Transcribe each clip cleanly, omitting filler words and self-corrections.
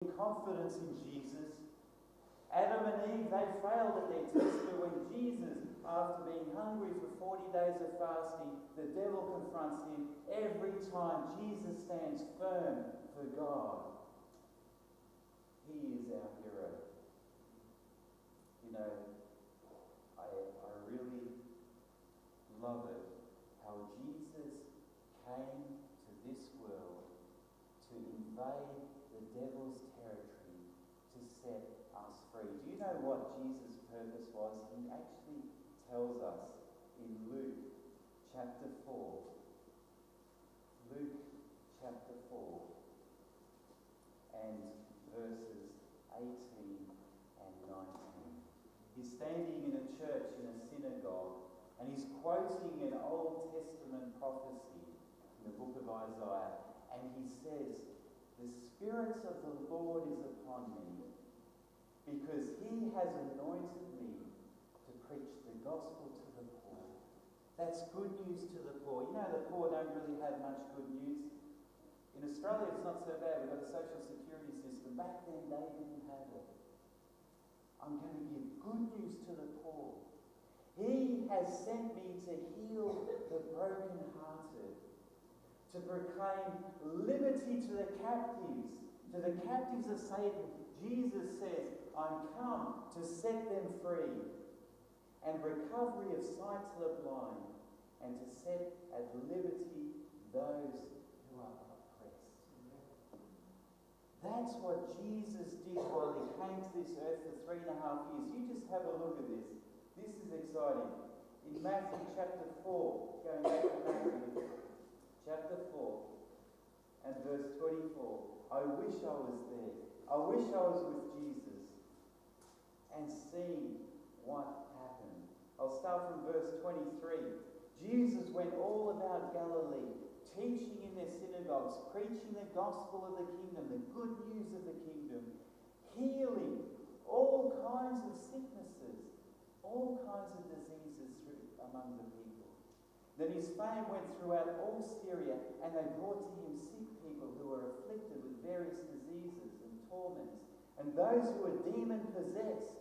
confidence in Jesus. Adam and Eve, they failed at their test, but when Jesus, after being hungry for 40 days of fasting, the devil confronts him. Every time Jesus stands firm for God. He is our hero. You know, I really love it how Jesus came to this world to invade the devil's territory, to set us free. Do you know what Jesus' purpose was? He actually tells us in Luke chapter 4. Luke chapter 4 and verses 18 and 19. He's standing in a church, in a synagogue, and he's quoting an Old Testament prophecy in the book of Isaiah. And he says, "The Spirit of the Lord is upon me, because he has anointed me to preach the gospel to the poor." That's good news to the poor. You know, the poor don't really have much good news. In Australia, it's not so bad. We've got a social security system. Back then, they didn't have it. I'm going to give good news to the poor. He has sent me to heal the brokenhearted, to proclaim liberty to the captives of Satan. Jesus says, "I'm come to set them free, and recovery of sight to the blind, and to set at liberty those who are oppressed." That's what Jesus did while he came to this earth for 3.5 years. You just have a look at this. This is exciting. In Matthew chapter 4, going back to Matthew chapter 4 and verse 24, I wish I was there. I wish I was with Jesus and see what happened. I'll start from verse 23. Jesus went all about Galilee, teaching in their synagogues, preaching the gospel of the kingdom, the good news of the kingdom, healing all kinds of sicknesses, all kinds of diseases among the people. Then his fame went throughout all Syria, and they brought to him sick people who were afflicted with various diseases and torments, and those who were demon-possessed,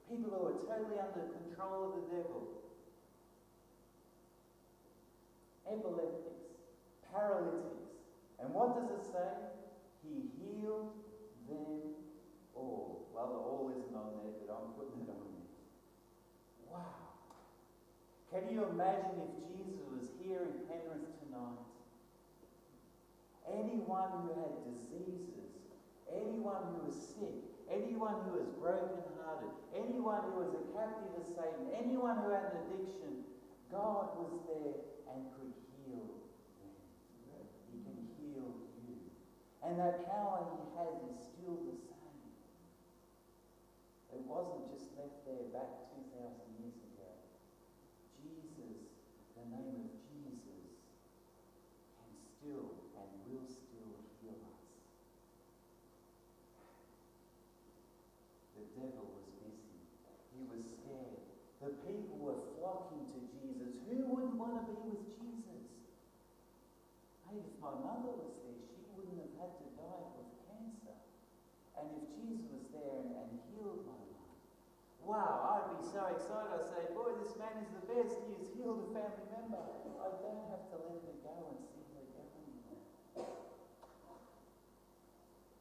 people who were totally under control of the devil, epileptics, paralytics. And what does it say? He healed them all. Well, the all isn't on there, but I'm putting it on there. Wow. Can you imagine if Jesus was here in Penrith tonight? Anyone who had diseases, anyone who was sick, anyone who was broken-hearted, anyone who was a captive of Satan, anyone who had an addiction, God was there and could heal them. He can heal you. And that power he has is still the same. It wasn't just left there back 2,000 years ago. Jesus, the name of Jesus, can still and will still heal us. The devil was busy. He was scared. The people were flocking to Jesus. Who wouldn't want to be with Jesus? Hey, if my mother was there, she wouldn't have had to die of cancer. And if Jesus was there and healed my mum, wow, I'd be so excited. I'd say, boy, this man is the best. He has healed a family member. I don't have to let her go and see her go anymore.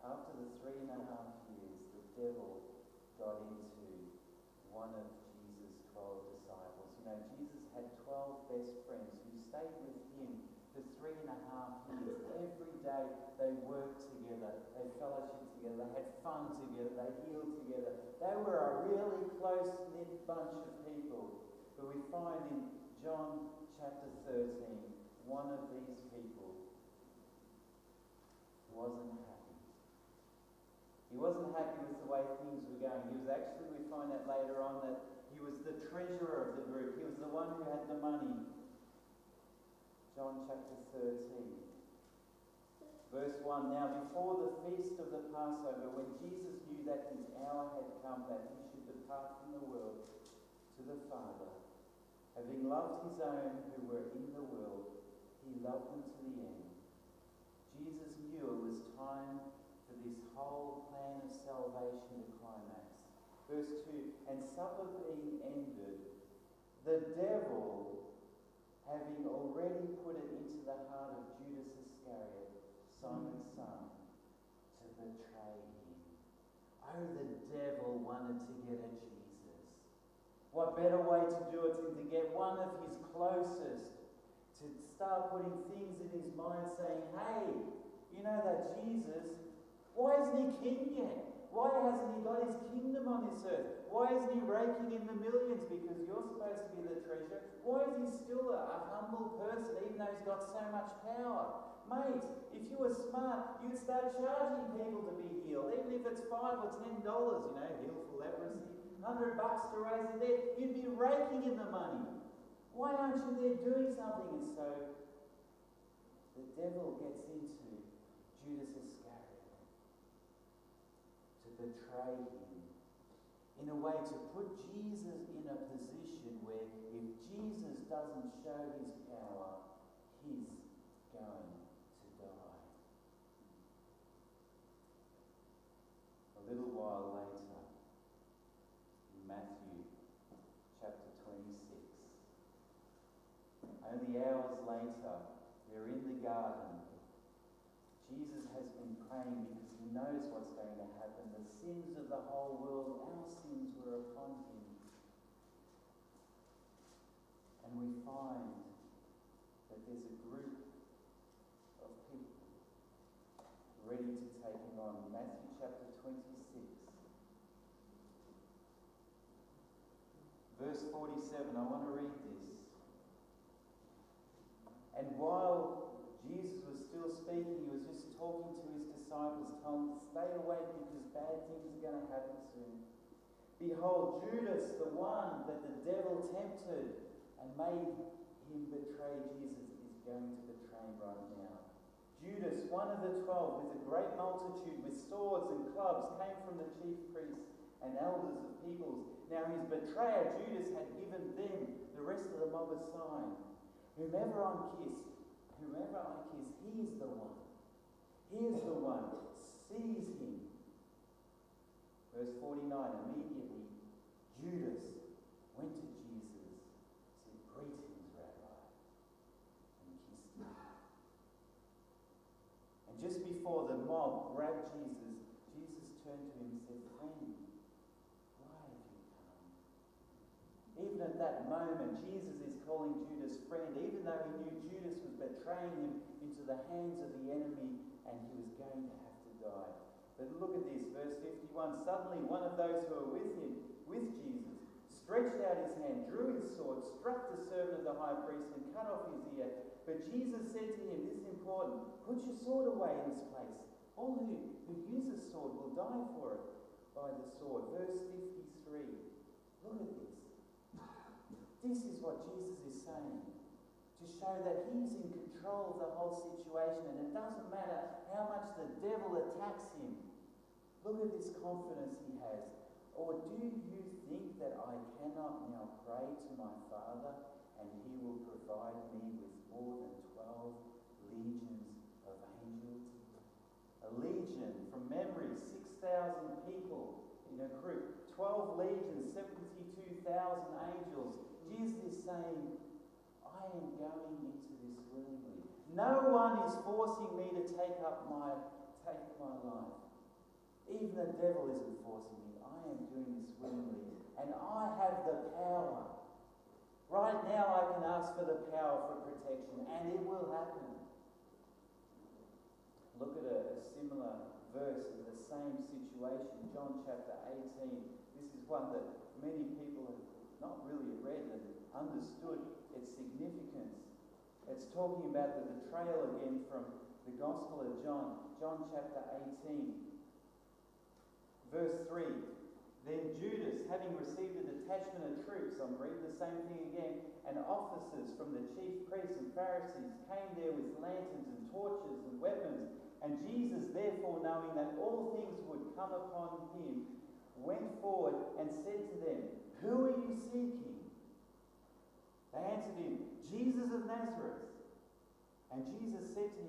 After the 3.5 years, the devil got into one of Jesus' 12 disciples. You know, Jesus had 12 best friends who stayed with him for 3.5 years. Every day they worked together, they fellowshiped together, they had fun together, they healed together. They were a really close-knit bunch of people. But we find in John chapter 13, one of these people wasn't happy. He wasn't happy with the way things were going. He was actually, we find out later on, that he was the treasurer of the group. He was the one who had the money. John chapter 13, verse 1. Now before the feast of the Passover, when Jesus knew that his hour had come, that he should depart from the world to the Father, having loved his own who were in the world, he loved them to the end. Jesus knew it was time for the this whole plan of salvation to climax. Verse 2, and supper being ended, the devil, having already put it into the heart of Judas Iscariot, Simon's son, to betray him. Oh, the devil wanted to get at Jesus. What better way to do it than to get one of his closest to start putting things in his mind saying, hey, you know that Jesus, why isn't he king yet? Why hasn't he got his kingdom on this earth? Why isn't he raking in the millions because you're supposed to be the treasure? Why is he still a humble person even though he's got so much power? Mate, if you were smart, you'd start charging people to be healed, even if it's $5 or $10, heal for leprosy, $100 to raise the dead, you'd be raking in the money. Why aren't you there doing something? And so the devil gets into Judas Iscariot to betray him in a way to put Jesus in a position where if Jesus doesn't show his power, he's going to die. A little while later, in Matthew chapter 26, only hours later, they're in the garden. Jesus has been praying because he knows what's going to happen. The sins of the whole world, our sins were upon him. And we find that there's a group of people ready to take him on. Matthew chapter 26. Verse 47, I want to read this. And while Jesus was still speaking, he was just talking to his disciples, telling them to stay awake because bad things are going to happen soon. Behold, Judas, the one that the devil tempted and made him betray Jesus, is going to betray him right now. Judas, one of the 12, with a great multitude, with swords and clubs, came from the chief priests and elders of peoples. Now his betrayer, Judas, had given them, the rest of the mob, a sign. Whomever I kiss, he is the one. He is the one. Seize him. Verse 49, immediately Judas went to Jesus, said, "Greetings, Rabbi," and kissed him. And just before the mob grabbed Jesus, Jesus turned to him and said, "Friend, why have you come?" Even at that moment, Jesus is calling Judas friend, even though he knew Judas was betraying him into the hands of the enemy and he was going to have to die. But look at this, verse 51. Suddenly one of those who were with him, with Jesus, stretched out his hand, drew his sword, struck the servant of the high priest and cut off his ear. But Jesus said to him, this is important, "Put your sword away in this place. All who use a sword will die for it by the sword." Verse 53. Look at this. This is what Jesus is saying, to show that he's in control of the whole situation and it doesn't matter how much the devil attacks him. Look at this confidence he has. "Or do you think that I cannot now pray to my Father and he will provide me with more than 12 legions of angels?" A legion, from memory, 6,000 people in a group. 12 legions, 72,000 angels. Jesus is saying, I am going into this willingly. No one is forcing me to take my life. Even the devil isn't forcing me. I am doing this willingly. And I have the power. Right now I can ask for the power for protection, and it will happen. Look at a similar verse in the same situation, John chapter 18. This is one that many people have not really read and understood its significance. It's talking about the betrayal again from the Gospel of John, John chapter 18. Verse 3. Then Judas, having received a detachment of troops, I'm reading the same thing again, and officers from the chief priests and Pharisees came there with lanterns and torches and weapons. And Jesus, therefore, knowing that all things would come upon him, went forward and said to them, "Who are you seeking?" They answered him, "Jesus of Nazareth." And Jesus said to him,